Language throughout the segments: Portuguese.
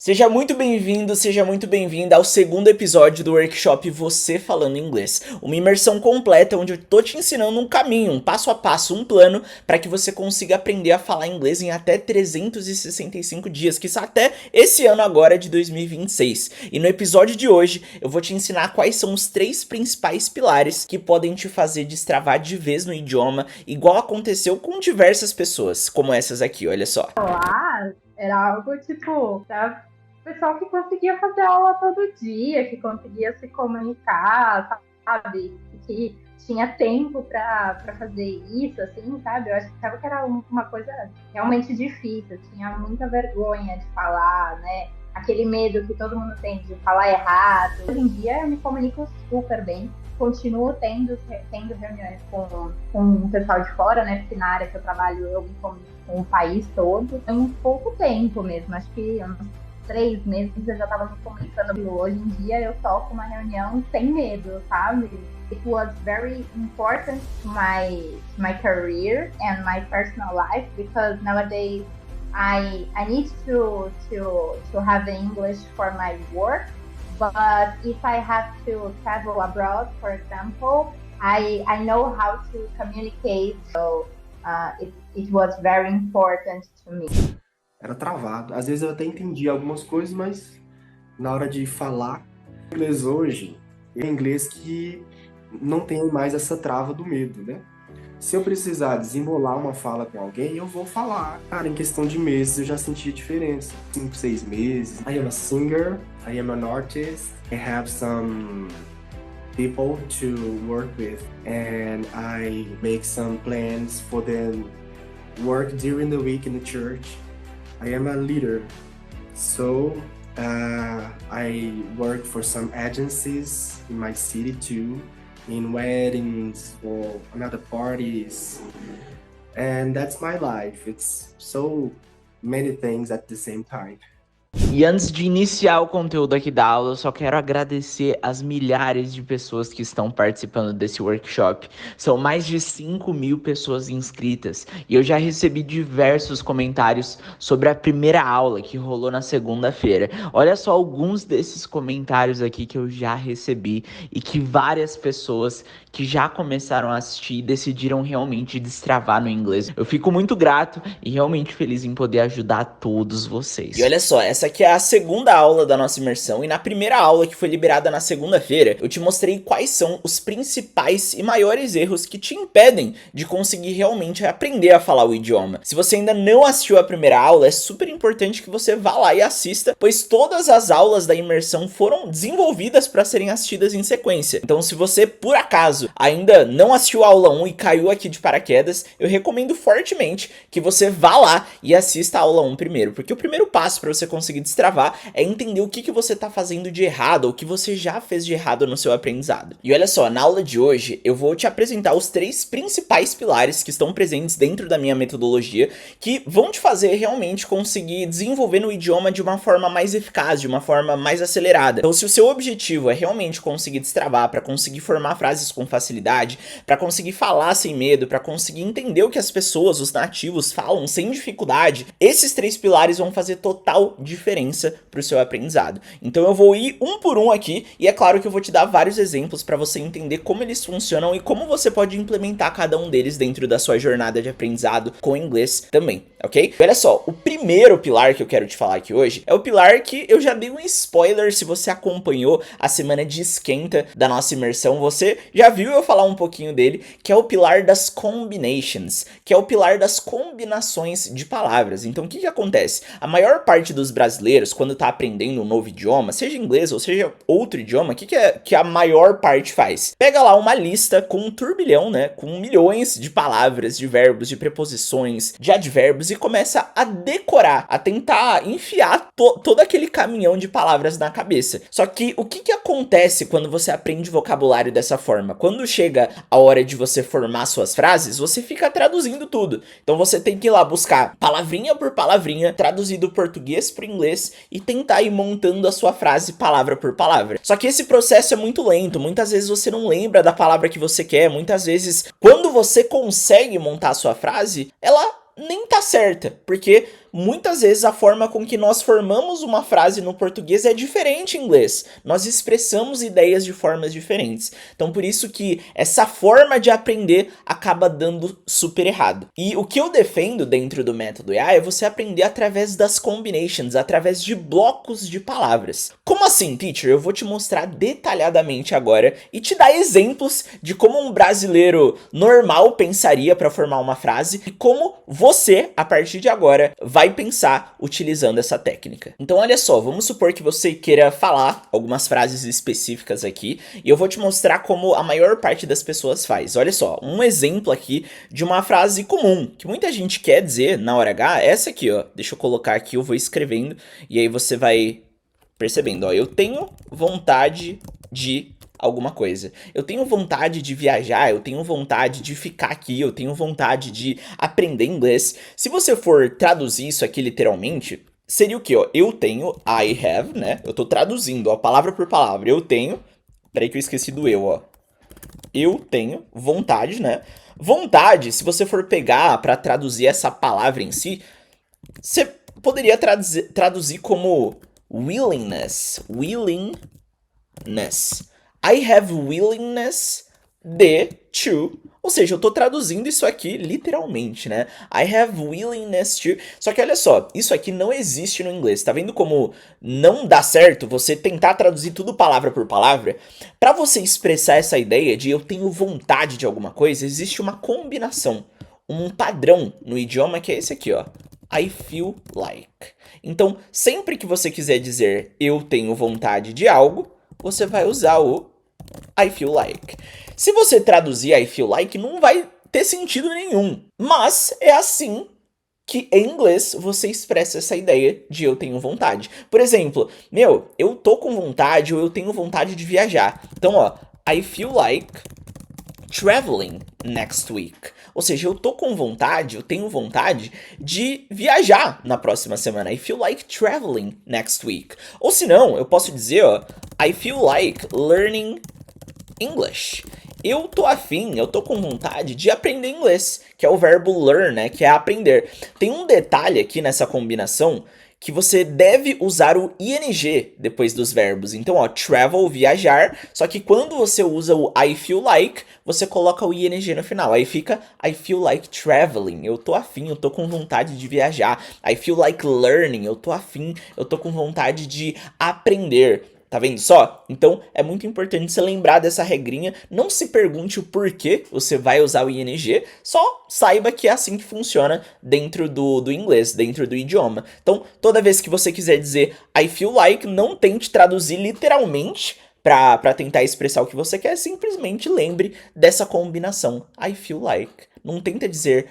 Seja muito bem-vindo, seja muito bem-vinda ao segundo episódio do workshop Você Falando Inglês. Uma imersão completa onde eu tô te ensinando um caminho, um passo a passo, um plano para que você consiga aprender a falar inglês em até 365 dias, que está até esse ano agora de 2026. E no episódio de hoje eu vou te ensinar quais são os 3 principais pilares que podem te fazer destravar de vez no idioma, igual aconteceu com diversas pessoas, como essas aqui, olha só. Lá era algo tipo para pessoal que conseguia fazer aula todo dia, que conseguia se comunicar, sabe? Que tinha tempo para fazer isso, assim, sabe? Eu achava que era uma coisa realmente difícil, eu tinha muita vergonha de falar, né? Aquele medo que todo mundo tem de falar errado. Hoje em dia eu me comunico super bem, continuo tendo reuniões com o pessoal de fora, né? Porque na área que eu trabalho eu me comunico com o país todo em pouco tempo mesmo. Acho que uns 3 meses eu já estava me comunicando. Hoje em dia eu toco uma reunião sem medo, sabe? It was very important to my career and my personal life because nowadays I need to have English for my work. But if I have to travel abroad, for example, I know how to communicate. So it was very important to me. Era travado. Às vezes eu até entendia algumas coisas, mas na hora de falar inglês hoje, é inglês que não tem mais essa trava do medo, né? Se eu precisar desenrolar uma fala com alguém, eu vou falar. Cara, em questão de meses eu já senti a diferença. 5, 6 meses. I am a singer, I am an artist, I have some people to work with, and I make some plans for them work during the week in the church. I am a leader, so I work for some agencies in my city too, in weddings or another parties, and that's my life. It's so many things at the same time. E antes de iniciar o conteúdo aqui da aula, eu só quero agradecer as milhares de pessoas que estão participando desse workshop. São mais de 5.000 pessoas inscritas e eu já recebi diversos comentários sobre a primeira aula que rolou na segunda-feira. Olha só alguns desses comentários aqui que eu já recebi e que várias pessoas que já começaram a assistir decidiram realmente destravar no inglês. Eu fico muito grato e realmente feliz em poder ajudar todos vocês. E olha só, essa aqui é a segunda aula da nossa imersão e na primeira aula, que foi liberada na segunda-feira, eu te mostrei quais são os principais e maiores erros que te impedem de conseguir realmente aprender a falar o idioma. Se você ainda não assistiu a primeira aula, é super importante que você vá lá e assista, pois todas as aulas da imersão foram desenvolvidas para serem assistidas em sequência. Então, se você, por acaso, ainda não assistiu a aula 1 e caiu aqui de paraquedas, eu recomendo fortemente que você vá lá e assista a aula 1 primeiro, porque o primeiro passo para você conseguir destravar é entender o que você tá fazendo de errado, ou o que você já fez de errado no seu aprendizado. E olha só, na aula de hoje eu vou te apresentar os 3 principais pilares que estão presentes dentro da minha metodologia, que vão te fazer realmente conseguir desenvolver no idioma de uma forma mais eficaz, de uma forma mais acelerada. Então, se o seu objetivo é realmente conseguir destravar, para conseguir formar frases com facilidade, para conseguir falar sem medo, para conseguir entender o que as pessoas, os nativos, falam sem dificuldade, esses 3 pilares vão fazer total diferença para o seu aprendizado. Então eu vou ir um por um aqui e é claro que eu vou te dar vários exemplos para você entender como eles funcionam e como você pode implementar cada um deles dentro da sua jornada de aprendizado com inglês também, ok? Olha só, o primeiro pilar que eu quero te falar aqui hoje é o pilar que eu já dei um spoiler. Se você acompanhou a semana de esquenta da nossa imersão, você já viu eu falar um pouquinho dele, que é o pilar das combinations, que é o pilar das combinações de palavras. Então o que acontece? A maior parte dos brasileiros, quando tá aprendendo um novo idioma, seja inglês ou seja outro idioma, o que a maior parte faz? Pega lá uma lista com um turbilhão, né, com milhões de palavras, de verbos, de preposições, de advérbios e começa a decorar, a tentar enfiar todo aquele caminhão de palavras na cabeça. Só que o que acontece quando você aprende vocabulário dessa forma? Quando chega a hora de você formar suas frases, você fica traduzindo tudo. Então você tem que ir lá buscar palavrinha por palavrinha, traduzir do português para o inglês e tentar ir montando a sua frase palavra por palavra. Só que esse processo é muito lento, muitas vezes você não lembra da palavra que você quer, muitas vezes quando você consegue montar a sua frase, ela nem tá certa, porque muitas vezes a forma com que nós formamos uma frase no português é diferente em inglês. Nós expressamos ideias de formas diferentes. Então por isso que essa forma de aprender acaba dando super errado. E o que eu defendo dentro do método EA é você aprender através das combinations, através de blocos de palavras. Como assim, teacher? Eu vou te mostrar detalhadamente agora e te dar exemplos de como um brasileiro normal pensaria para formar uma frase e como você, a partir de agora, vai pensar utilizando essa técnica. Então olha só, vamos supor que você queira falar algumas frases específicas aqui e eu vou te mostrar como a maior parte das pessoas faz. Olha só, um exemplo aqui de uma frase comum que muita gente quer dizer na hora H é essa aqui, ó. Deixa eu colocar aqui, eu vou escrevendo e aí você vai percebendo, ó. Eu tenho vontade de alguma coisa. Eu tenho vontade de viajar, eu tenho vontade de ficar aqui, eu tenho vontade de aprender inglês. Se você for traduzir isso aqui literalmente, seria o quê, ó? Eu tenho, I have, né? Eu tô traduzindo, ó, palavra por palavra. Eu tenho, peraí que eu esqueci do eu, ó. Eu tenho vontade, né? Vontade, se você for pegar pra traduzir essa palavra em si, você poderia traduzir como willingness. Willingness. I have willingness to. Ou seja, eu tô traduzindo isso aqui literalmente, né? I have willingness to. Só que olha só, isso aqui não existe no inglês. Tá vendo como não dá certo você tentar traduzir tudo palavra por palavra? Pra você expressar essa ideia de eu tenho vontade de alguma coisa, existe uma combinação, um padrão no idioma que é esse aqui, ó. I feel like. Então, sempre que você quiser dizer eu tenho vontade de algo, você vai usar o I feel like. Se você traduzir I feel like, não vai ter sentido nenhum. Mas é assim que em inglês você expressa essa ideia de eu tenho vontade. Por exemplo, eu tô com vontade ou eu tenho vontade de viajar. Então, ó, I feel like traveling next week. Ou seja, eu tô com vontade, eu tenho vontade de viajar na próxima semana. I feel like traveling next week. Ou se não, eu posso dizer, ó, I feel like learning English. Eu tô afim, eu tô com vontade de aprender inglês, que é o verbo learn, né, que é aprender. Tem um detalhe aqui nessa combinação que você deve usar o ing depois dos verbos. Então, ó, travel, viajar, só que quando você usa o I feel like, você coloca o ing no final. Aí fica I feel like traveling, eu tô afim, eu tô com vontade de viajar. I feel like learning, eu tô afim, eu tô com vontade de aprender. Tá vendo só? Então, é muito importante você lembrar dessa regrinha. Não se pergunte o porquê você vai usar o ing, só saiba que é assim que funciona dentro do inglês, dentro do idioma. Então, toda vez que você quiser dizer I feel like, não tente traduzir literalmente para tentar expressar o que você quer. Simplesmente lembre dessa combinação. I feel like. Não tenta dizer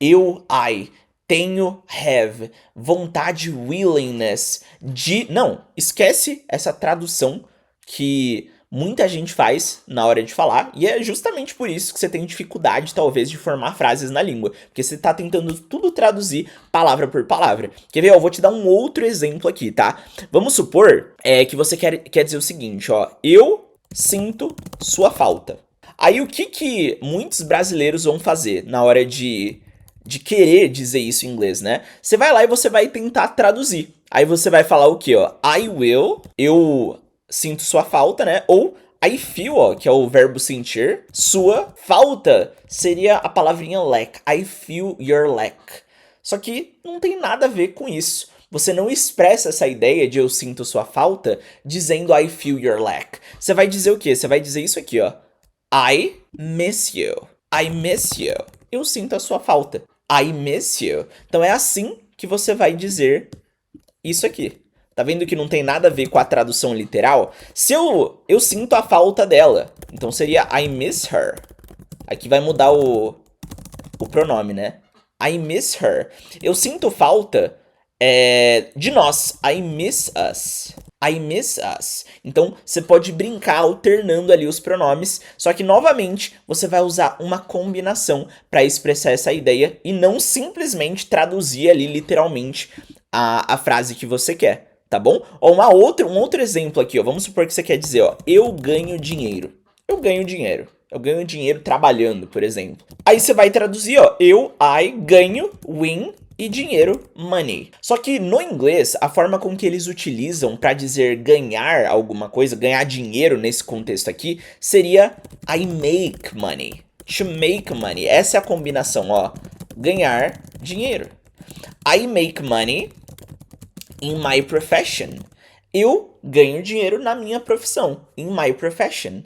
I tenho, have, vontade, willingness, de... Não, esquece essa tradução que muita gente faz na hora de falar, e é justamente por isso que você tem dificuldade, talvez, de formar frases na língua, porque você tá tentando tudo traduzir palavra por palavra. Quer ver? Eu vou te dar um outro exemplo aqui, tá? Vamos supor que você quer dizer o seguinte, ó, eu sinto sua falta. Aí o que muitos brasileiros vão fazer na hora de querer dizer isso em inglês, né? Você vai lá e você vai tentar traduzir. Aí você vai falar o quê, ó? I will, eu sinto sua falta, né? Ou I feel, ó, que é o verbo sentir. Sua falta seria a palavrinha lack. I feel your lack. Só que não tem nada a ver com isso. Você não expressa essa ideia de eu sinto sua falta dizendo I feel your lack. Você vai dizer o quê? Você vai dizer isso aqui, ó. I miss you. I miss you. Eu sinto a sua falta. I miss you. Então é assim que você vai dizer isso aqui. Tá vendo que não tem nada a ver com a tradução literal? Se eu sinto a falta dela, então seria I miss her. Aqui vai mudar o pronome, né? I miss her. Eu sinto falta de nós. I miss us. I miss us. Então, você pode brincar alternando ali os pronomes, só que, novamente, você vai usar uma combinação para expressar essa ideia e não simplesmente traduzir ali, literalmente, a frase que você quer, tá bom? Ó, um outro exemplo aqui, ó. Vamos supor que você quer dizer, ó, eu ganho dinheiro. Eu ganho dinheiro. Eu ganho dinheiro trabalhando, por exemplo. Aí você vai traduzir, ó, I ganho, win, e dinheiro, money. Só que no inglês, a forma com que eles utilizam para dizer ganhar alguma coisa, ganhar dinheiro nesse contexto aqui, seria I make money. To make money. Essa é a combinação, ó. Ganhar dinheiro. I make money in my profession. Eu ganho dinheiro na minha profissão. In my profession.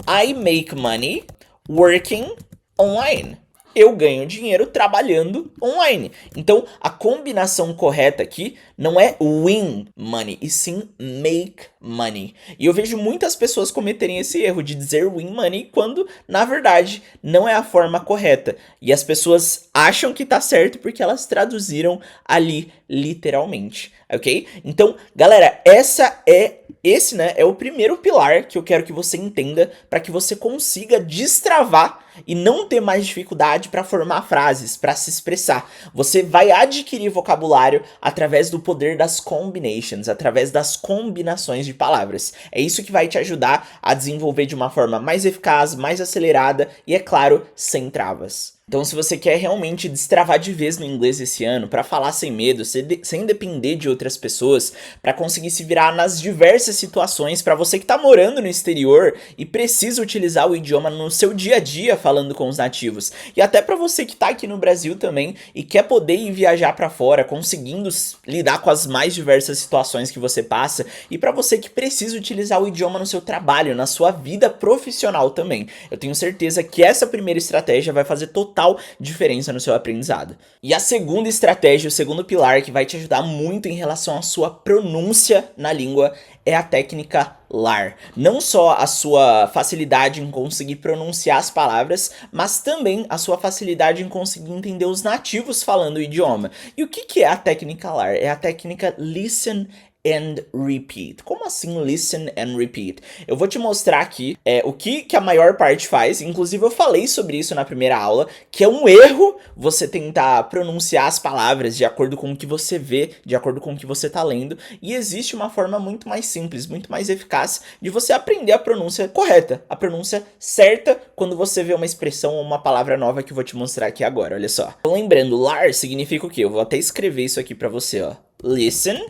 I make money working online. Eu ganho dinheiro trabalhando online. Então, a combinação correta aqui não é win money, e sim make money. E eu vejo muitas pessoas cometerem esse erro de dizer win money quando, na verdade, não é a forma correta. E as pessoas acham que tá certo porque elas traduziram ali literalmente, ok? Então, galera, esse, né, é o primeiro pilar que eu quero que você entenda para que você consiga destravar e não ter mais dificuldade para formar frases, para se expressar. Você vai adquirir vocabulário através do poder das combinations, através das combinações de palavras. É isso que vai te ajudar a desenvolver de uma forma mais eficaz, mais acelerada e, é claro, sem travas. Então, se você quer realmente destravar de vez no inglês esse ano, para falar sem medo, sem depender de outras pessoas, para conseguir se virar nas diversas situações, para você que tá morando no exterior e precisa utilizar o idioma no seu dia a dia falando com os nativos, e até para você que tá aqui no Brasil também e quer poder ir viajar para fora, conseguindo lidar com as mais diversas situações que você passa, e para você que precisa utilizar o idioma no seu trabalho, na sua vida profissional também. Eu tenho certeza que essa primeira estratégia vai fazer total diferença no seu aprendizado. E a segunda estratégia, o segundo pilar que vai te ajudar muito em relação à sua pronúncia na língua é a técnica LAR. Não só a sua facilidade em conseguir pronunciar as palavras, mas também a sua facilidade em conseguir entender os nativos falando o idioma. E o que é a técnica LAR? É a técnica Listen and Repeat. Como assim Listen and Repeat? Eu vou te mostrar aqui o que a maior parte faz. Inclusive eu falei sobre isso na primeira aula, que é um erro você tentar pronunciar as palavras de acordo com o que você vê, de acordo com o que você tá lendo. E existe uma forma muito mais simples, muito mais eficaz de você aprender a pronúncia correta, a pronúncia certa quando você vê uma expressão ou uma palavra nova que eu vou te mostrar aqui agora, olha só. Então, lembrando, LAR significa o quê? Eu vou até escrever isso aqui pra você, ó. Listen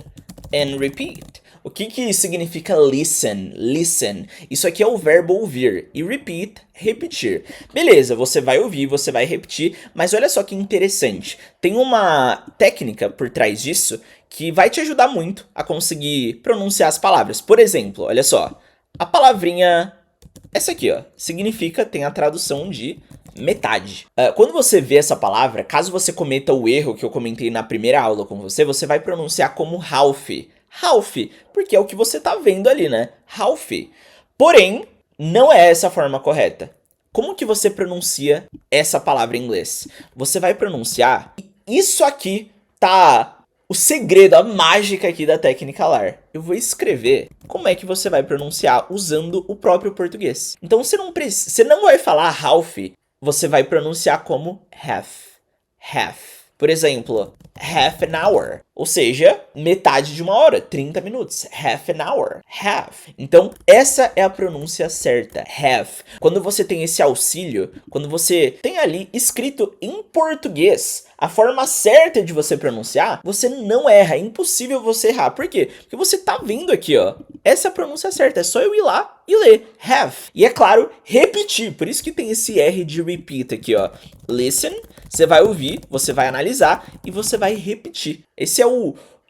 and repeat. O que significa listen? Listen. Isso aqui é o verbo ouvir. E repeat, repetir. Beleza, você vai ouvir, você vai repetir. Mas olha só que interessante. Tem uma técnica por trás disso que vai te ajudar muito a conseguir pronunciar as palavras. Por exemplo, olha só. A palavrinha... essa aqui, ó. Significa, tem a tradução de metade. Quando você vê essa palavra, caso você cometa o erro que eu comentei na primeira aula com você, você vai pronunciar como half. Half, porque é o que você tá vendo ali, né? Half. Porém, não é essa a forma correta. Como que você pronuncia essa palavra em inglês? Você vai pronunciar... isso aqui tá... o segredo, a mágica aqui da técnica LAR. Eu vou escrever como é que você vai pronunciar usando o próprio português. Então você não vai falar half, você vai pronunciar como half. Half. Por exemplo, half an hour. Ou seja, metade de uma hora, 30 minutos. Half an hour. Half. Então, essa é a pronúncia certa. Half. Quando você tem esse auxílio, quando você tem ali escrito em português a forma certa de você pronunciar, você não erra. É impossível você errar. Por quê? Porque você tá vendo aqui, ó. Essa é a pronúncia certa. É só eu ir lá e ler. Have. E é claro, repetir. Por isso que tem esse R de repeat aqui, ó. Listen. Você vai ouvir, você vai analisar e você vai repetir. Esse é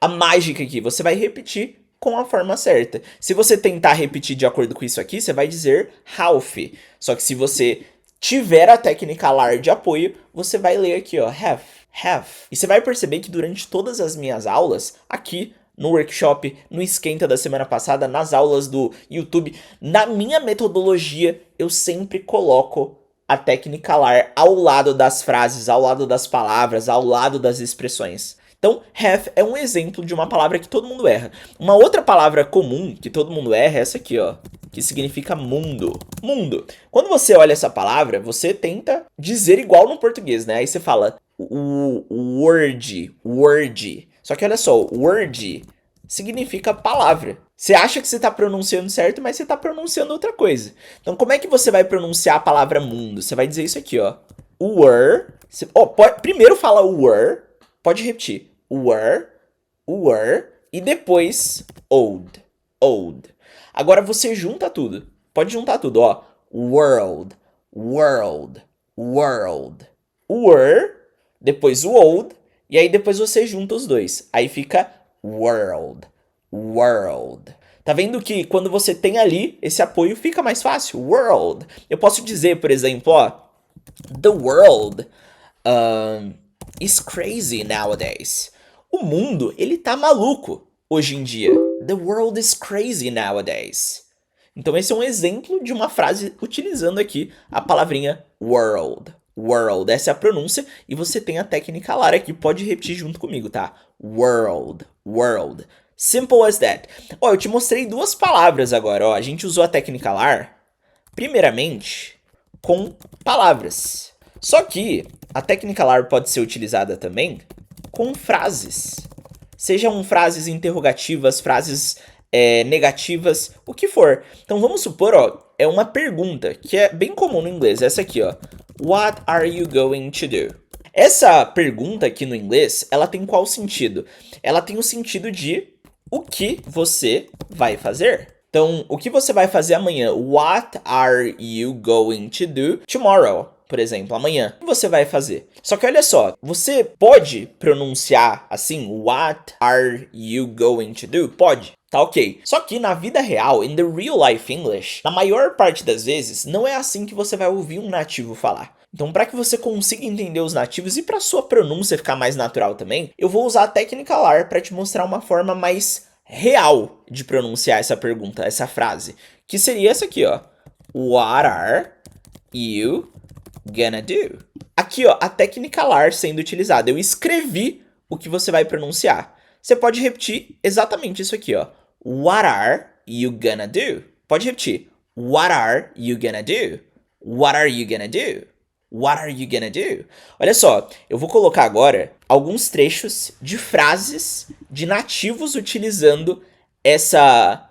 a mágica aqui. Você vai repetir com a forma certa. Se você tentar repetir de acordo com isso aqui, você vai dizer half. Só que se você tiver a técnica LAR de apoio, você vai ler aqui, ó, have, have. E você vai perceber que durante todas as minhas aulas, aqui no workshop, no esquenta da semana passada, nas aulas do YouTube, na minha metodologia, eu sempre coloco a técnica LAR ao lado das frases, ao lado das palavras, ao lado das expressões. Então, have é um exemplo de uma palavra que todo mundo erra. Uma outra palavra comum que todo mundo erra é essa aqui, ó, que significa mundo. Mundo. Quando você olha essa palavra, você tenta dizer igual no português, né? Aí você fala word, word. Só que olha só, word significa palavra. Você acha que você está pronunciando certo, mas você está pronunciando outra coisa. Então, como é que você vai pronunciar a palavra mundo? Você vai dizer isso aqui, ó. Were. Primeiro fala were. Pode repetir. Were, e depois old. Agora você junta tudo. Pode juntar tudo, ó. World. Were, depois o old, e aí depois você junta os dois. Aí fica world. Tá vendo que quando você tem ali esse apoio fica mais fácil? World. Eu posso dizer, por exemplo, ó, the world is crazy nowadays. O mundo, ele tá maluco hoje em dia. The world is crazy nowadays. Então esse é um exemplo de uma frase utilizando aqui a palavrinha world. Essa é a pronúncia e você tem a técnica LAR aqui. Pode repetir junto comigo, tá? World. Simple as that. Ó, eu te mostrei duas palavras agora, ó. A gente usou a técnica LAR, primeiramente, com palavras. Só que a técnica LAR pode ser utilizada também com frases. Sejam frases interrogativas, frases negativas, o que for. Então vamos supor, ó, é uma pergunta que é bem comum no inglês. Essa aqui, ó. What are you going to do? Essa pergunta aqui no inglês, ela tem qual sentido? Ela tem o sentido de o que você vai fazer. Então, o que você vai fazer amanhã? What are you going to do tomorrow? Por exemplo, amanhã. O que você vai fazer? Só que olha só, você pode pronunciar assim, what are you going to do? Pode. Tá ok. Só que na vida real, in the real life English, na maior parte das vezes, não é assim que você vai ouvir um nativo falar. Então, para que você consiga entender os nativos e para sua pronúncia ficar mais natural também, eu vou usar a técnica LAR para te mostrar uma forma mais real de pronunciar essa pergunta, essa frase, que seria essa aqui, ó. What are you gonna do? Aqui, ó, a técnica LAR sendo utilizada. Eu escrevi o que você vai pronunciar. Você pode repetir exatamente isso aqui, ó. What are you gonna do? Pode repetir. What are you gonna do? What are you gonna do? What are you gonna do? Olha só, eu vou colocar agora alguns trechos de frases de nativos utilizando essa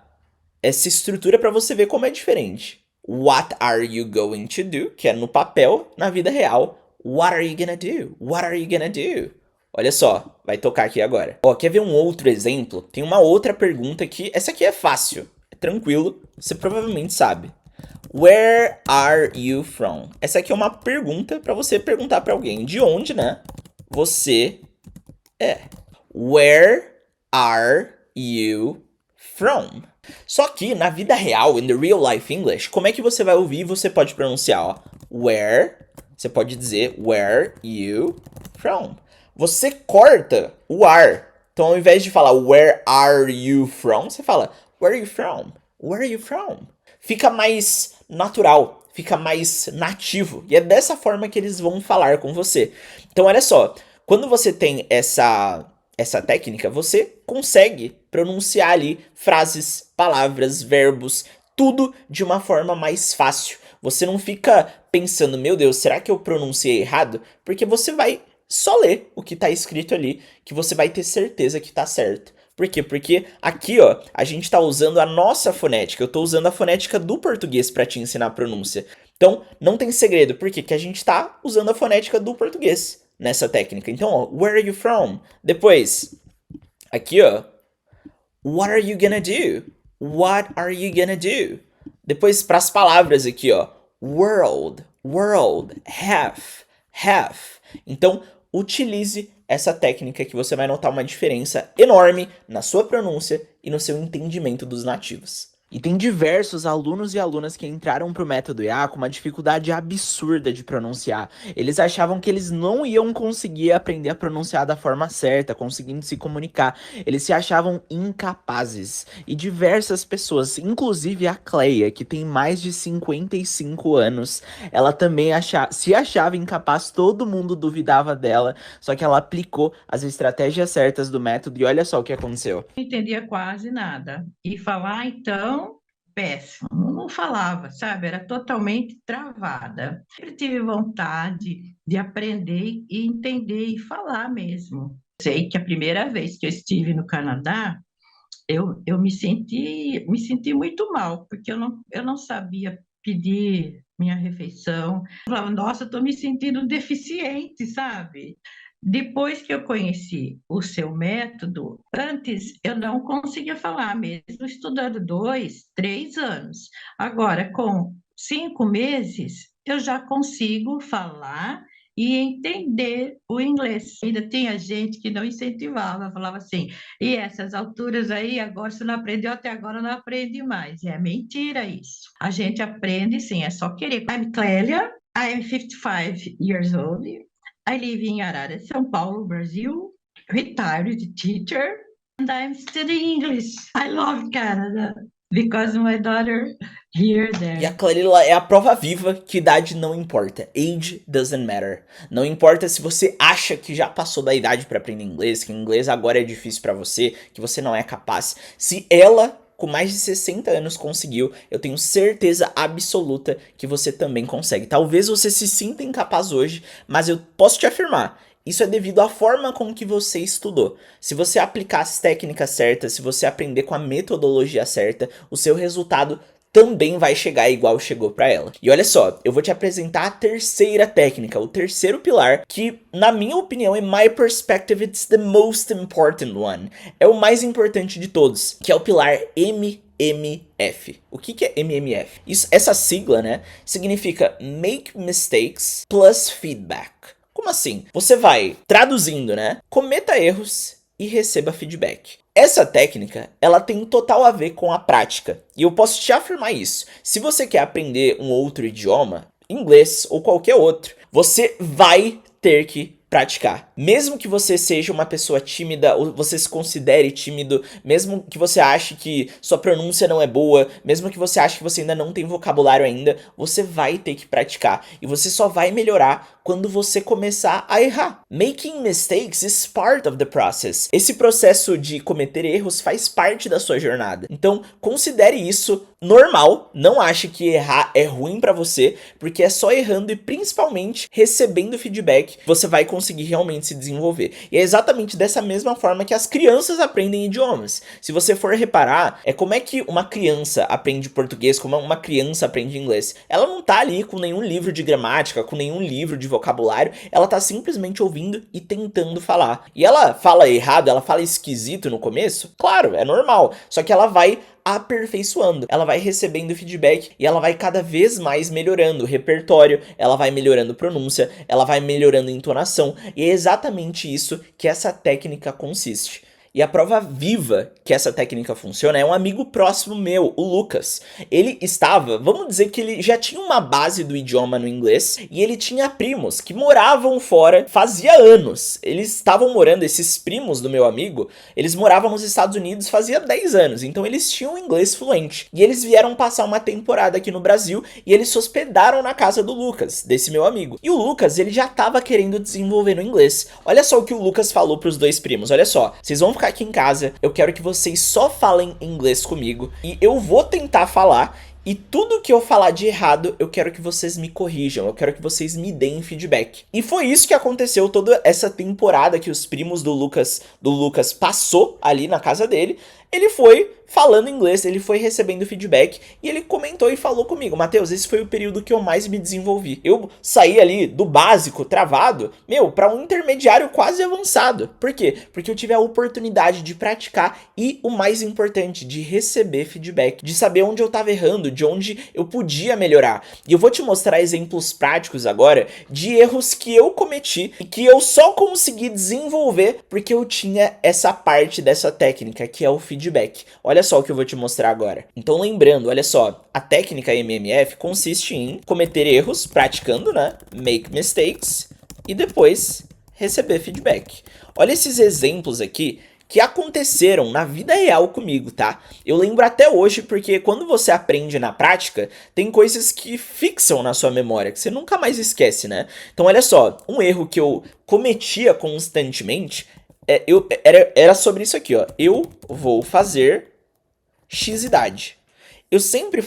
estrutura para você ver como é diferente. What are you going to do? Que é no papel, na vida real. What are you gonna do? What are you gonna do? Olha só, vai tocar aqui agora. Ó, quer ver um outro exemplo? Tem uma outra pergunta aqui. Essa aqui é fácil, é tranquilo, você provavelmente sabe. Where are you from? Essa aqui é uma pergunta para você perguntar para alguém. De onde, né? Você é. Where are you from? Só que na vida real, in the real life English, como é que você vai ouvir e você pode pronunciar, ó? Where, você pode dizer where you from. Você corta o are. Então ao invés de falar where are you from, você fala where are you from? Where are you from? Fica mais natural, fica mais nativo. E é dessa forma que eles vão falar com você. Então, olha só, quando você tem essa técnica, você consegue pronunciar ali frases, palavras, verbos, tudo de uma forma mais fácil. Você não fica pensando, meu Deus, será que eu pronunciei errado? Porque você vai só ler o que está escrito ali, que você vai ter certeza que está certo. Por quê? Porque aqui, ó, a gente está usando a nossa fonética. Eu estou usando a fonética do português para te ensinar a pronúncia. Então, não tem segredo. Por quê? Porque a gente está usando a fonética do português nessa técnica. Então, ó, where are you from? Depois, aqui, ó, what are you gonna do? What are you gonna do? Depois, para as palavras aqui, ó, world, have. Então, utilize essa técnica que você vai notar uma diferença enorme na sua pronúncia e no seu entendimento dos nativos. E tem diversos alunos e alunas que entraram pro método IA com uma dificuldade absurda de pronunciar. Eles achavam que eles não iam conseguir aprender a pronunciar da forma certa, conseguindo se comunicar. Eles se achavam incapazes. E diversas pessoas, inclusive a Cleia, que tem mais de 55 anos, ela também se achava incapaz, todo mundo duvidava dela, só que ela aplicou as estratégias certas do método e olha só o que aconteceu. Não entendia quase nada. E falar, então, péssimo. Não falava, sabe? Era totalmente travada. Sempre tive vontade de aprender e entender e falar mesmo. Sei que a primeira vez que eu estive no Canadá, eu me senti muito mal, porque eu não sabia pedir minha refeição. Eu falava, nossa, estou me sentindo deficiente, sabe? Depois que eu conheci o seu método, antes eu não conseguia falar, mesmo estudando 2, 3 anos. Agora, com 5 meses, eu já consigo falar e entender o inglês. Ainda tinha gente que não incentivava, falava assim, e essas alturas aí, agora você não aprendeu, até agora não aprende mais. É mentira isso. A gente aprende sim, é só querer. I'm Clélia, I am 55 years old. I live in Arara, São Paulo, Brazil, retired teacher, and I'm studying English. I love Canada because my daughter here E a there. Clarila é a prova viva que idade não importa. Age doesn't matter. Não importa se você acha que já passou da idade para aprender inglês, que inglês agora é difícil para você, que você não é capaz. Se ela, com mais de 60 anos, conseguiu, eu tenho certeza absoluta que você também consegue. Talvez você se sinta incapaz hoje, mas eu posso te afirmar, isso é devido à forma com que você estudou. Se você aplicar as técnicas certas, se você aprender com a metodologia certa, o seu resultado também vai chegar igual chegou pra ela. E olha só, eu vou te apresentar a terceira técnica, o terceiro pilar, que na minha opinião, in my perspective, it's the most important one. É o mais importante de todos, que é o pilar MMF. O que é MMF? Essa sigla, né, significa Make Mistakes Plus Feedback. Como assim? Você vai, traduzindo, né, cometa erros e receba feedback. Essa técnica, ela tem total a ver com a prática. E eu posso te afirmar isso. Se você quer aprender um outro idioma, inglês ou qualquer outro, você vai ter que praticar. Mesmo que você seja uma pessoa tímida, ou você se considere tímido, mesmo que você ache que sua pronúncia não é boa, mesmo que você ache que você ainda não tem vocabulário ainda, você vai ter que praticar. E você só vai melhorar quando você começar a errar. Making mistakes is part of the process. Esse processo de cometer erros faz parte da sua jornada. Então, considere isso normal. Não ache que errar é ruim pra você, porque é só errando e principalmente recebendo feedback você vai conseguir realmente se desenvolver. E é exatamente dessa mesma forma que as crianças aprendem idiomas. Se você for reparar, é como é que uma criança aprende português, como uma criança aprende inglês. Ela não tá ali com nenhum livro de gramática, com nenhum livro de vocabulário, ela tá simplesmente ouvindo e tentando falar. E ela fala errado, ela fala esquisito no começo? Claro, é normal. Só que ela vai aperfeiçoando, ela vai recebendo feedback e ela vai cada vez mais melhorando o repertório, ela vai melhorando pronúncia, ela vai melhorando entonação, e é exatamente isso que essa técnica consiste. E a prova viva que essa técnica funciona é um amigo próximo meu, o Lucas. Ele estava, vamos dizer que ele já tinha uma base do idioma no inglês, e ele tinha primos que moravam fora fazia anos. Eles estavam morando, esses primos do meu amigo, eles moravam nos Estados Unidos fazia 10 anos, então eles tinham inglês fluente. E eles vieram passar uma temporada aqui no Brasil, e eles se hospedaram na casa do Lucas, desse meu amigo. E o Lucas, ele já estava querendo desenvolver no inglês. Olha só o que o Lucas falou para os dois primos, olha só, vocês vão ficar aqui em casa, eu quero que vocês só falem inglês comigo e eu vou tentar falar, e tudo que eu falar de errado, eu quero que vocês me corrijam, eu quero que vocês me deem feedback. E foi isso que aconteceu toda essa temporada que os primos do Lucas passou ali na casa dele. Ele foi falando inglês, ele foi recebendo feedback e ele comentou e falou comigo: Matheus, esse foi o período que eu mais me desenvolvi. Eu saí ali do básico, travado, para um intermediário quase avançado. Por quê? Porque eu tive a oportunidade de praticar e, o mais importante, de receber feedback, de saber onde eu tava errando, de onde eu podia melhorar. E eu vou te mostrar exemplos práticos agora de erros que eu cometi e que eu só consegui desenvolver porque eu tinha essa parte dessa técnica, que é o feedback. Olha só o que eu vou te mostrar agora. Então, lembrando, olha só, a técnica MMF consiste em cometer erros, praticando, né? Make mistakes, e depois receber feedback. Olha esses exemplos aqui que aconteceram na vida real comigo, tá? Eu lembro até hoje porque quando você aprende na prática, tem coisas que fixam na sua memória, que você nunca mais esquece, né? Então, olha só, um erro que eu cometia constantemente era sobre isso aqui, ó. Eu vou fazer X idade. Eu sempre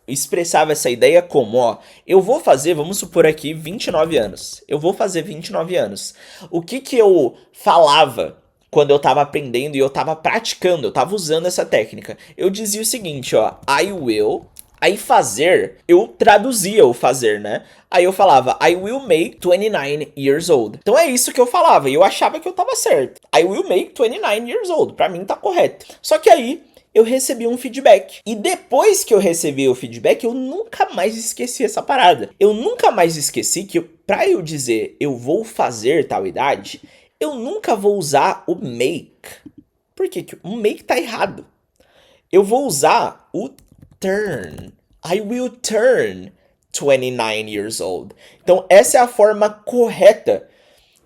expressava essa ideia como, ó, eu vou fazer, vamos supor aqui, 29 anos. Eu vou fazer 29 anos. O que eu falava quando eu tava aprendendo e eu tava praticando, eu tava usando essa técnica? Eu dizia o seguinte, ó, I will Aí fazer, eu traduzia o fazer, né? Aí eu falava, I will make 29 years old. Então é isso que eu falava, e eu achava que eu tava certo. I will make 29 years old, pra mim tá correto. Só que aí eu recebi um feedback. E depois que eu recebi o feedback, eu nunca mais esqueci essa parada. Eu nunca mais esqueci que pra eu dizer eu vou fazer tal idade, eu nunca vou usar o make. Por quê? Que o make tá errado. Eu vou usar o turn. I will turn 29 years old. Então, essa é a forma correta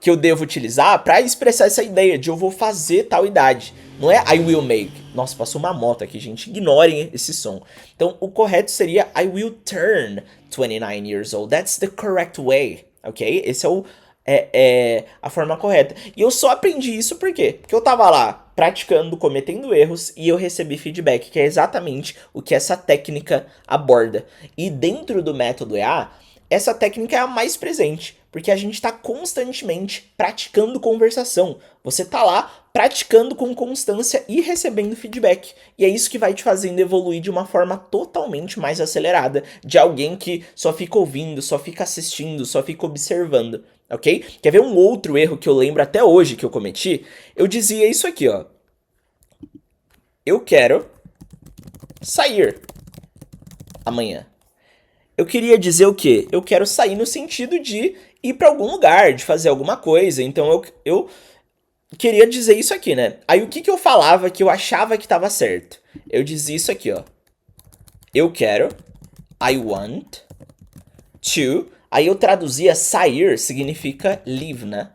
que eu devo utilizar para expressar essa ideia de eu vou fazer tal idade. Não é I will make. Nossa, passou uma moto aqui, gente. Ignorem esse som. Então, o correto seria I will turn 29 years old. That's the correct way. Ok? Esse é a forma correta. E eu só aprendi isso por quê? Porque eu tava lá praticando, cometendo erros e eu recebi feedback, que é exatamente o que essa técnica aborda. E dentro do método EA, essa técnica é a mais presente, porque a gente está constantemente praticando conversação. Você tá lá praticando com constância e recebendo feedback. E é isso que vai te fazendo evoluir de uma forma totalmente mais acelerada, de alguém que só fica ouvindo, só fica assistindo, só fica observando. Ok? Quer ver um outro erro que eu lembro até hoje que eu cometi? Eu dizia isso aqui, ó. Eu quero sair amanhã. Eu queria dizer o quê? Eu quero sair no sentido de ir pra algum lugar, de fazer alguma coisa. Então eu queria dizer isso aqui, né? Aí o que eu falava que eu achava que tava certo? Eu dizia isso aqui, ó. Eu quero, I want to. Aí eu traduzia sair significa leave, né?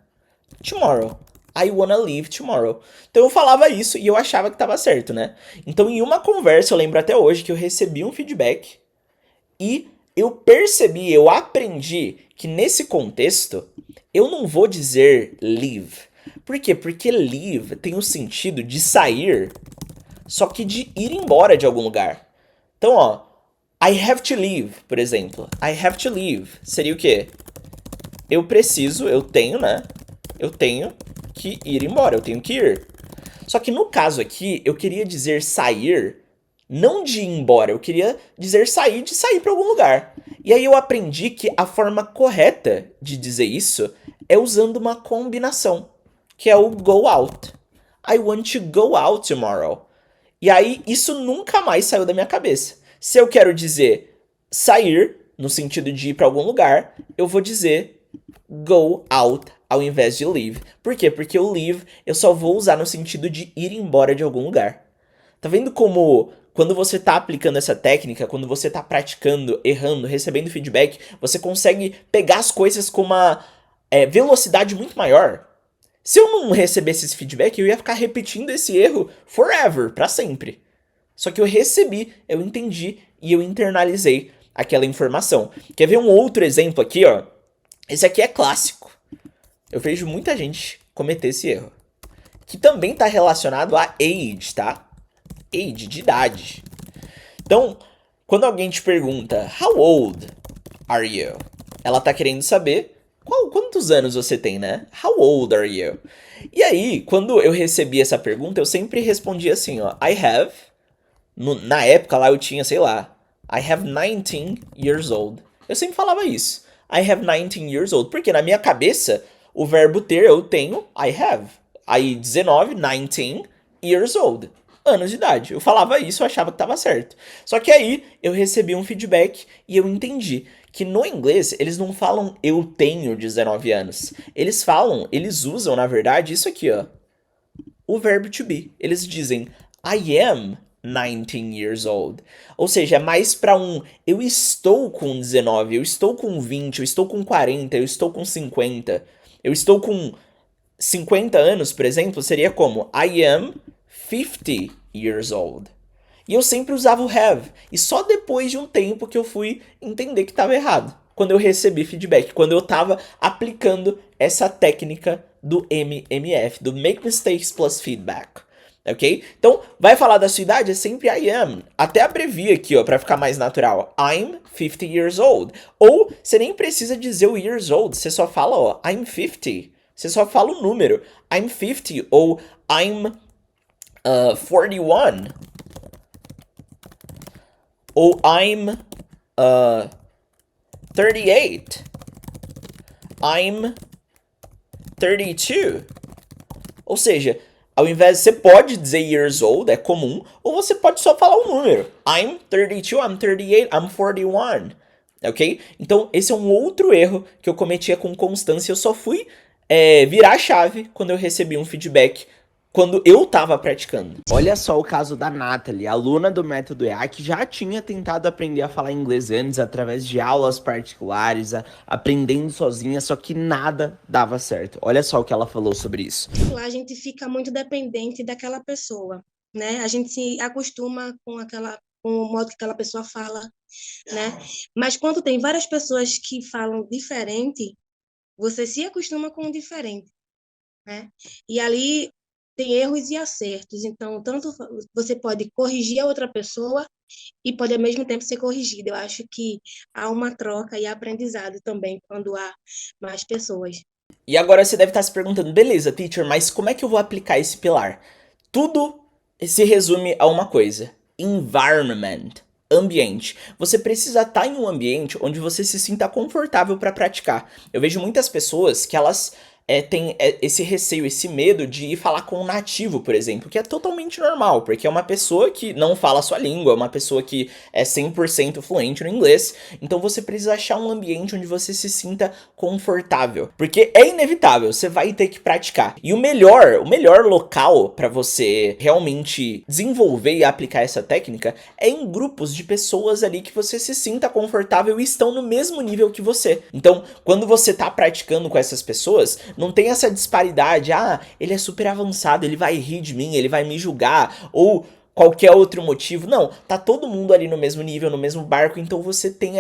Tomorrow. I wanna leave tomorrow. Então eu falava isso e eu achava que tava certo, né? Então em uma conversa, eu lembro até hoje que eu recebi um feedback e eu percebi, eu aprendi que nesse contexto eu não vou dizer leave. Por quê? Porque leave tem o sentido de sair, só que de ir embora de algum lugar. Então, ó, I have to leave, por exemplo. I have to leave seria o quê? Eu tenho, né? Eu tenho que ir embora, eu tenho que ir. Só que no caso aqui, eu queria dizer sair, não de ir embora, eu queria dizer sair, de sair para algum lugar. E aí eu aprendi que a forma correta de dizer isso é usando uma combinação, que é o go out. I want to go out tomorrow. E aí isso nunca mais saiu da minha cabeça. Se eu quero dizer sair, no sentido de ir para algum lugar, eu vou dizer go out ao invés de leave. Por quê? Porque o leave eu só vou usar no sentido de ir embora de algum lugar. Tá vendo como quando você tá aplicando essa técnica, quando você tá praticando, errando, recebendo feedback, você consegue pegar as coisas com uma velocidade muito maior? Se eu não recebesse esse feedback, eu ia ficar repetindo esse erro forever, pra sempre. Só que eu recebi, eu entendi e eu internalizei aquela informação. Quer ver um outro exemplo aqui, ó? Esse aqui é clássico. Eu vejo muita gente cometer esse erro. Que também está relacionado a age, tá? Age, de idade. Então, quando alguém te pergunta, how old are you? Ela tá querendo saber quantos anos você tem, né? How old are you? E aí, quando eu recebi essa pergunta, eu sempre respondia assim, ó. I have... Na época lá eu tinha, sei lá, I have 19 years old. Eu sempre falava isso. I have 19 years old. Porque na minha cabeça, o verbo ter, eu tenho, I have. Aí 19 years old. Anos de idade. Eu falava isso, eu achava que tava certo. Só que aí eu recebi um feedback e eu entendi que no inglês eles não falam eu tenho 19 anos. Eles usam, na verdade, isso aqui, ó. O verbo to be. Eles dizem I am 19 years old. Ou seja, é mais pra eu estou com 19, eu estou com 20, eu estou com 40, eu estou com 50. Eu estou com 50 anos, por exemplo, seria como I am 50 years old. E eu sempre usava o have. E só depois de um tempo que eu fui entender que estava errado. Quando eu recebi feedback, quando eu estava aplicando essa técnica do MMF, do Make Mistakes Plus Feedback. Ok? Então, vai falar da sua idade, é sempre I am. Até abrevia aqui, ó, pra ficar mais natural. I'm 50 years old. Ou, você nem precisa dizer o years old, você só fala, ó, I'm 50. Você só fala o número. I'm 50 ou I'm 41. Ou I'm 38. I'm 32. Ou seja, ao invés de você pode dizer years old, é comum, ou você pode só falar um número. I'm 32, I'm 38, I'm 41. Ok? Então, esse é um outro erro que eu cometia com constância. Eu só fui virar a chave quando eu recebi um feedback quando eu tava praticando. Olha só o caso da Natalie, aluna do método EA, que já tinha tentado aprender a falar inglês antes através de aulas particulares, aprendendo sozinha, só que nada dava certo. Olha só o que ela falou sobre isso. Lá a gente fica muito dependente daquela pessoa, né? A gente se acostuma com o modo que aquela pessoa fala, né? Mas quando tem várias pessoas que falam diferente, você se acostuma com o diferente, né? E ali tem erros e acertos. Então, tanto você pode corrigir a outra pessoa e pode ao mesmo tempo ser corrigido. Eu acho que há uma troca e aprendizado também quando há mais pessoas. E agora você deve estar se perguntando, beleza, teacher, mas como é que eu vou aplicar esse pilar? Tudo se resume a uma coisa: environment. Ambiente. Você precisa estar em um ambiente onde você se sinta confortável para praticar. Eu vejo muitas pessoas que elas têm esse receio, esse medo de ir falar com um nativo, por exemplo, que é totalmente normal, porque é uma pessoa que não fala a sua língua, é uma pessoa que é 100% fluente no inglês. Então você precisa achar um ambiente onde você se sinta confortável, porque é inevitável, você vai ter que praticar. E o melhor local para você realmente desenvolver e aplicar essa técnica é em grupos de pessoas ali que você se sinta confortável e estão no mesmo nível que você. Então, quando você tá praticando com essas pessoas, não tem essa disparidade, ele é super avançado, ele vai rir de mim, ele vai me julgar, ou qualquer outro motivo. Não, tá todo mundo ali no mesmo nível, no mesmo barco, então você tem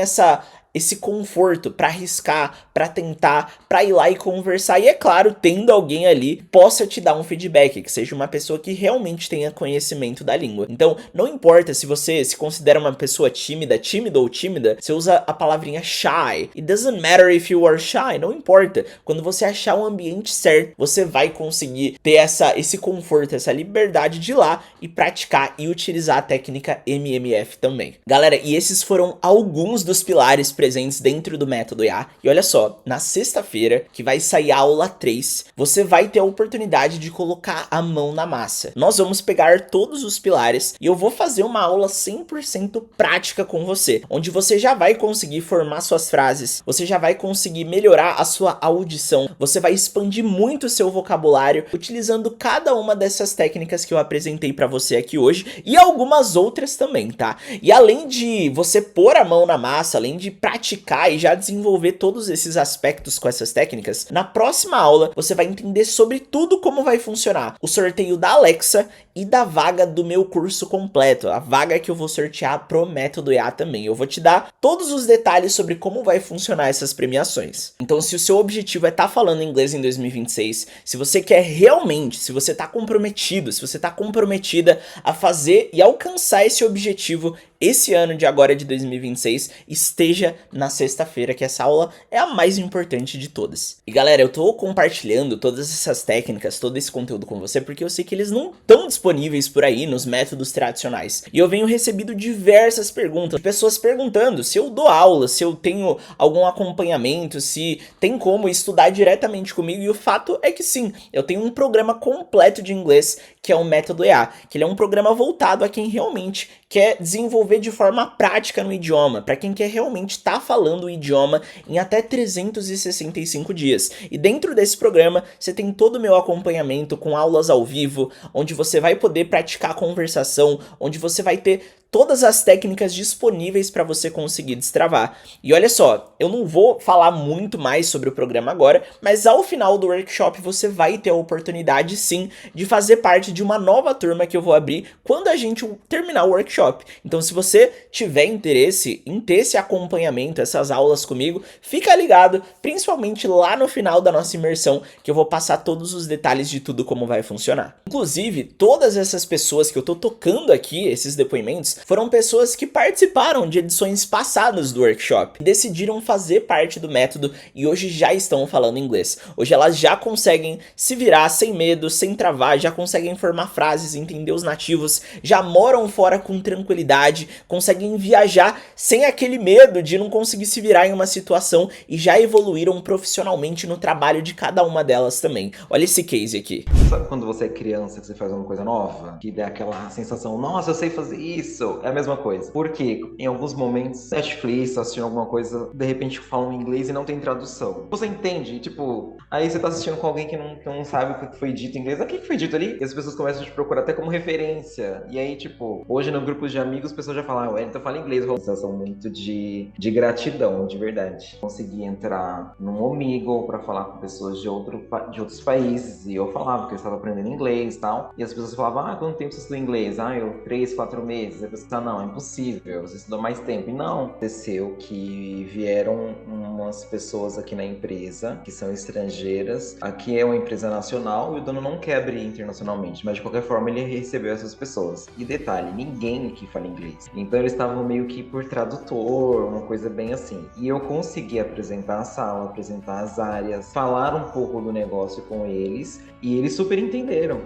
esse conforto para arriscar, para tentar, para ir lá e conversar. E é claro, tendo alguém ali que possa te dar um feedback, que seja uma pessoa que realmente tenha conhecimento da língua. Então, não importa se você se considera uma pessoa tímido ou tímida, você usa a palavrinha shy. It doesn't matter if you are shy, não importa. Quando você achar o ambiente certo, você vai conseguir ter esse conforto, essa liberdade de ir lá e praticar e utilizar a técnica MMF também. Galera, e esses foram alguns dos pilares presentes dentro do método EA. E olha só, na sexta-feira, que vai sair a aula 3, você vai ter a oportunidade de colocar a mão na massa. Nós vamos pegar todos os pilares e eu vou fazer uma aula 100% prática com você, onde você já vai conseguir formar suas frases, você já vai conseguir melhorar a sua audição, você vai expandir muito o seu vocabulário utilizando cada uma dessas técnicas que eu apresentei para você aqui hoje e algumas outras também, tá? E além de você pôr a mão na massa, além de praticar e já desenvolver todos esses aspectos com essas técnicas, na próxima aula você vai entender sobre tudo como vai funcionar o sorteio da Alexa e da vaga do meu curso completo, a vaga que eu vou sortear pro método EA também. Eu vou te dar todos os detalhes sobre como vai funcionar essas premiações. Então, se o seu objetivo é estar falando inglês em 2026, se você quer realmente, se você tá comprometido, se você tá comprometida a fazer e alcançar esse objetivo esse ano de agora de 2026, esteja na sexta-feira, que essa aula é a mais importante de todas. E galera, eu tô compartilhando todas essas técnicas, todo esse conteúdo com você, porque eu sei que eles não estão disponíveis por aí nos métodos tradicionais. E eu venho recebido diversas perguntas, de pessoas perguntando se eu dou aula, se eu tenho algum acompanhamento, se tem como estudar diretamente comigo, e o fato é que sim, eu tenho um programa completo de inglês, que é o método EA, que ele é um programa voltado a quem realmente quer desenvolver de forma prática no idioma, para quem quer realmente estar falando o idioma em até 365 dias. E dentro desse programa, você tem todo o meu acompanhamento com aulas ao vivo, onde você vai poder praticar a conversação, onde você vai ter todas as técnicas disponíveis para você conseguir destravar. E olha só, eu não vou falar muito mais sobre o programa agora, mas ao final do workshop você vai ter a oportunidade sim de fazer parte de uma nova turma que eu vou abrir quando a gente terminar o workshop. Então se você tiver interesse em ter esse acompanhamento, essas aulas comigo, fica ligado, principalmente lá no final da nossa imersão, que eu vou passar todos os detalhes de tudo como vai funcionar. Inclusive, todas essas pessoas que eu tô tocando aqui, esses depoimentos, foram pessoas que participaram de edições passadas do workshop, decidiram fazer parte do método e hoje já estão falando inglês. Hoje elas já conseguem se virar sem medo, sem travar, já conseguem formar frases, entender os nativos, já moram fora com tranquilidade, conseguem viajar sem aquele medo de não conseguir se virar em uma situação e já evoluíram profissionalmente no trabalho de cada uma delas também. Olha esse case aqui. Sabe quando você é criança, que você faz uma coisa nova? Que dá aquela sensação, nossa, eu sei fazer isso. É a mesma coisa. Porque em alguns momentos, Netflix, assistindo alguma coisa, de repente falam inglês e não tem tradução. Você entende? Tipo, aí você tá assistindo com alguém que não sabe o que foi dito em inglês. O que foi dito ali? E as pessoas começam a te procurar até como referência. E aí, tipo, hoje no grupo de amigos, as pessoas já falam, ah, então fala inglês. Uma sensação muito de gratidão, de verdade. Consegui entrar num Omegle pra falar com pessoas de outros países. E eu falava que eu estava aprendendo inglês e tal. E as pessoas falavam, ah, quanto tempo você estudou inglês? Ah, eu 3, 4 meses. Aí eu pensava, não, é impossível, você estudou mais tempo. E não, aconteceu que vieram umas pessoas aqui na empresa, que são estrangeiras. Aqui é uma empresa nacional e o dono não quer abrir internacionalmente, mas de qualquer forma ele recebeu essas pessoas. E detalhe, ninguém aqui fala inglês. Então eles estavam meio que por tradutor, uma coisa bem assim. E eu consegui apresentar a sala, apresentar as áreas, falar um pouco do negócio com eles. E eles super entenderam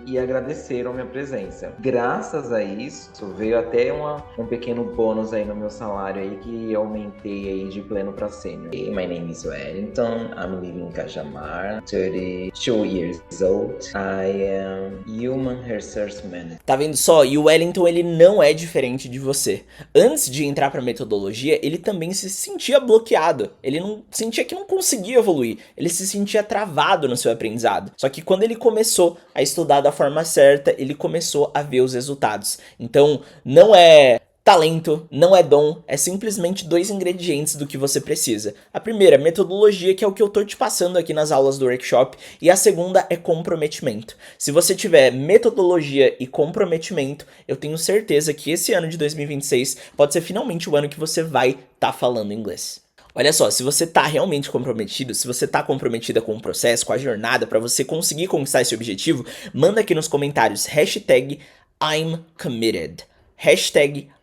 e agradeceram a minha presença. Graças a isso, veio até um pequeno bônus aí no meu salário aí que eu aumentei aí de pleno para sênior. My name is Wellington, I'm living in Cajamar, 32 years old. I am Human Resource Manager. Tá vendo só? E o Wellington, ele não é diferente de você. Antes de entrar pra metodologia, ele também se sentia bloqueado. Ele não sentia que não conseguia evoluir. Ele se sentia travado no seu aprendizado. Só que quando ele começou a estudar da forma certa, ele começou a ver os resultados. Então, não é talento, não é dom, é simplesmente 2 ingredientes do que você precisa. A primeira, metodologia, que é o que eu tô te passando aqui nas aulas do workshop, e a segunda é comprometimento. Se você tiver metodologia e comprometimento, eu tenho certeza que esse ano de 2026 pode ser finalmente o ano que você vai estar falando inglês. Olha só, se você tá realmente comprometido, se você tá comprometida com o processo, com a jornada, pra você conseguir conquistar esse objetivo, manda aqui nos comentários #I'm committed.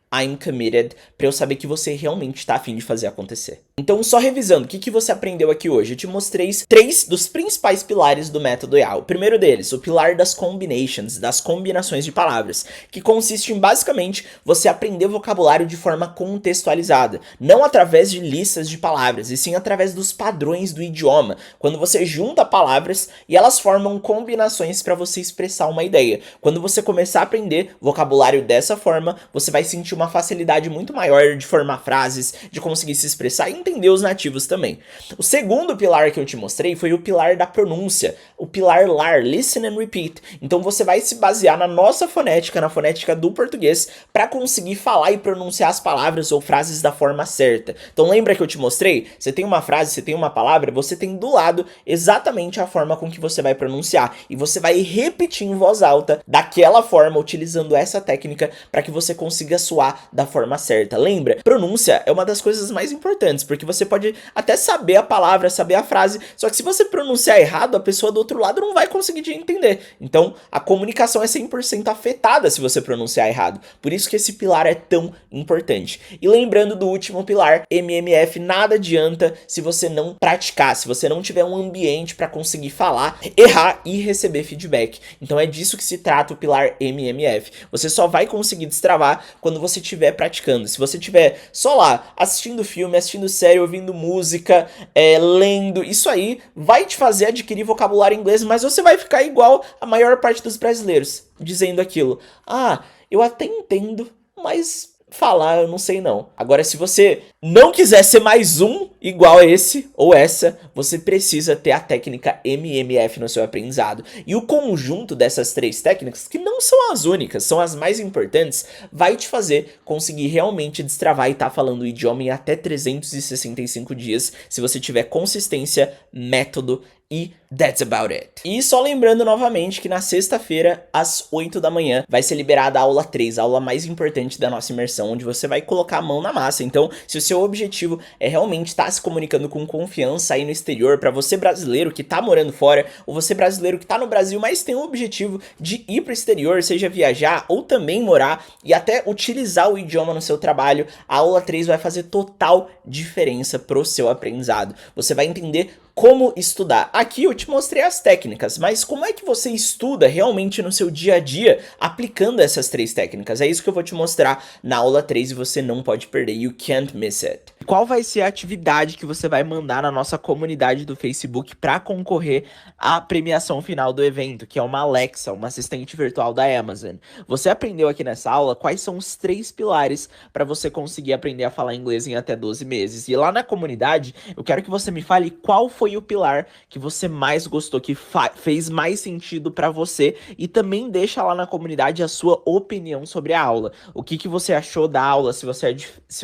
#I'm committed, pra eu saber que você realmente tá a fim de fazer acontecer. Então, só revisando, o que você aprendeu aqui hoje? Eu te mostrei 3 dos principais pilares do método EA. O primeiro deles, o pilar das combinations, das combinações de palavras, que consiste em, basicamente, você aprender vocabulário de forma contextualizada, não através de listas de palavras, e sim através dos padrões do idioma, quando você junta palavras e elas formam combinações para você expressar uma ideia. Quando você começar a aprender vocabulário dessa forma, você vai sentir uma facilidade muito maior de formar frases, de conseguir se expressar e entender os nativos também. O segundo pilar que eu te mostrei foi o pilar da pronúncia, o pilar LAR, Listen and Repeat. Então você vai se basear na nossa fonética, na fonética do português, para conseguir falar e pronunciar as palavras ou frases da forma certa. Então lembra que eu te mostrei? Você tem uma frase, você tem uma palavra, você tem do lado exatamente a forma com que você vai pronunciar. E você vai repetir em voz alta daquela forma, utilizando essa técnica, para que você consiga soar da forma certa. Lembra? Pronúncia é uma das coisas mais importantes, porque você pode até saber a palavra, saber a frase, só que se você pronunciar errado, a pessoa do outro lado não vai conseguir te entender. Então, a comunicação é 100% afetada se você pronunciar errado. Por isso que esse pilar é tão importante. E lembrando do último pilar, MMF, nada adianta se você não praticar, se você não tiver um ambiente para conseguir falar, errar e receber feedback. Então é disso que se trata o pilar MMF. Você só vai conseguir destravar quando você estiver praticando. Se você estiver só lá, assistindo filme, assistindo série, ouvindo música, lendo, isso aí vai te fazer adquirir vocabulário inglês, mas você vai ficar igual a maior parte dos brasileiros, dizendo aquilo. Ah, eu até entendo, mas falar eu não sei não. Agora, se você não quiser ser mais um igual a esse ou essa, você precisa ter a técnica MMF no seu aprendizado. E o conjunto dessas 3 técnicas, que não são as únicas, são as mais importantes, vai te fazer conseguir realmente destravar e estar falando o idioma em até 365 dias, se você tiver consistência, método e that's about it. E só lembrando novamente que na sexta-feira, às 8 da manhã, vai ser liberada a aula 3, a aula mais importante da nossa imersão, onde você vai colocar a mão na massa. Então, se o seu objetivo é realmente estar se comunicando com confiança aí no exterior, para você brasileiro que tá morando fora, ou você brasileiro que tá no Brasil, mas tem o objetivo de ir pro exterior, seja viajar ou também morar e até utilizar o idioma no seu trabalho, a aula 3 vai fazer total diferença pro seu aprendizado. Você vai entender como estudar. Aqui eu te mostrei as técnicas, mas como é que você estuda realmente no seu dia a dia aplicando essas 3 técnicas? É isso que eu vou te mostrar na aula 3 e você não pode perder. You can't miss it. Qual vai ser a atividade que você vai mandar na nossa comunidade do Facebook para concorrer à premiação final do evento, que é uma Alexa, uma assistente virtual da Amazon? Você aprendeu aqui nessa aula quais são os 3 pilares para você conseguir aprender a falar inglês em até 12 meses. E lá na comunidade, eu quero que você me fale qual foi o pilar que você mais gostou, que fez mais sentido para você, e também deixa lá na comunidade a sua opinião sobre a aula. O que você achou da aula, se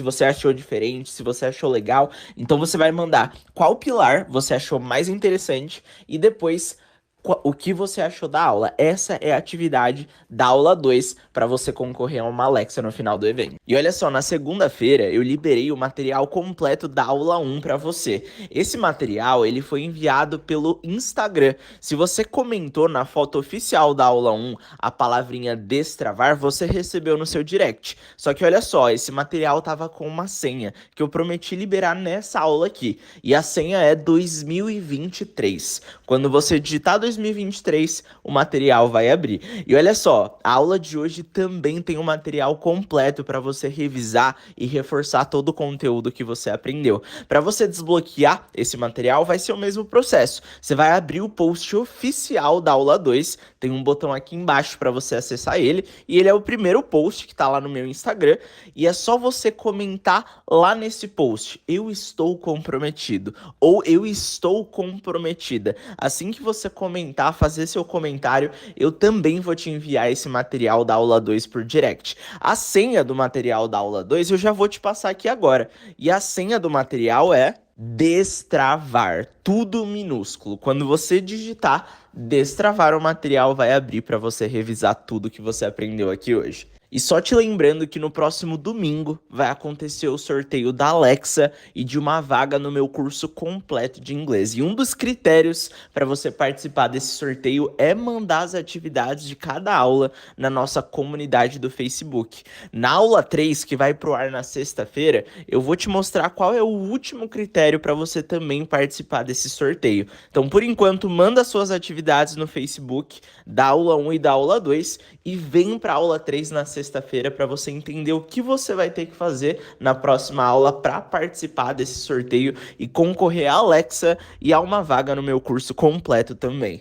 você achou diferente, se você achou legal. Então você vai mandar qual pilar você achou mais interessante e depois o que você achou da aula. Essa é a atividade da aula 2 para você concorrer a uma Alexa no final do evento. E olha só, na segunda-feira eu liberei o material completo da aula 1 para você. Esse material ele foi enviado pelo Instagram. Se você comentou na foto oficial da aula 1 a palavrinha destravar, você recebeu no seu direct. Só que olha só, esse material tava com uma senha que eu prometi liberar nessa aula aqui. E a senha é 2023. Quando você digitar 2023, o material vai abrir. E olha só, a aula de hoje também tem um material completo para você revisar e reforçar todo o conteúdo que você aprendeu. Para você desbloquear esse material, vai ser o mesmo processo. Você vai abrir o post oficial da aula 2, tem um botão aqui embaixo para você acessar ele, e ele é o primeiro post que tá lá no meu Instagram, e é só você comentar lá nesse post: eu estou comprometido, ou eu estou comprometida. Assim que você comentar, fazer seu comentário, eu também vou te enviar esse material da aula 2 por direct. A senha do material da aula 2 eu já vou te passar aqui agora. E a senha do material é destravar, tudo minúsculo. Quando você digitar destravar, o material vai abrir para você revisar tudo que você aprendeu aqui hoje. E só te lembrando que no próximo domingo vai acontecer o sorteio da Alexa e de uma vaga no meu curso completo de inglês. E um dos critérios para você participar desse sorteio é mandar as atividades de cada aula na nossa comunidade do Facebook. Na aula 3, que vai pro ar na sexta-feira, eu vou te mostrar qual é o último critério para você também participar desse sorteio. Então, por enquanto, manda suas atividades no Facebook da aula 1 e da aula 2 e vem para a aula 3 na sexta-feira para você entender o que você vai ter que fazer na próxima aula para participar desse sorteio e concorrer à Alexa e a uma vaga no meu curso completo também.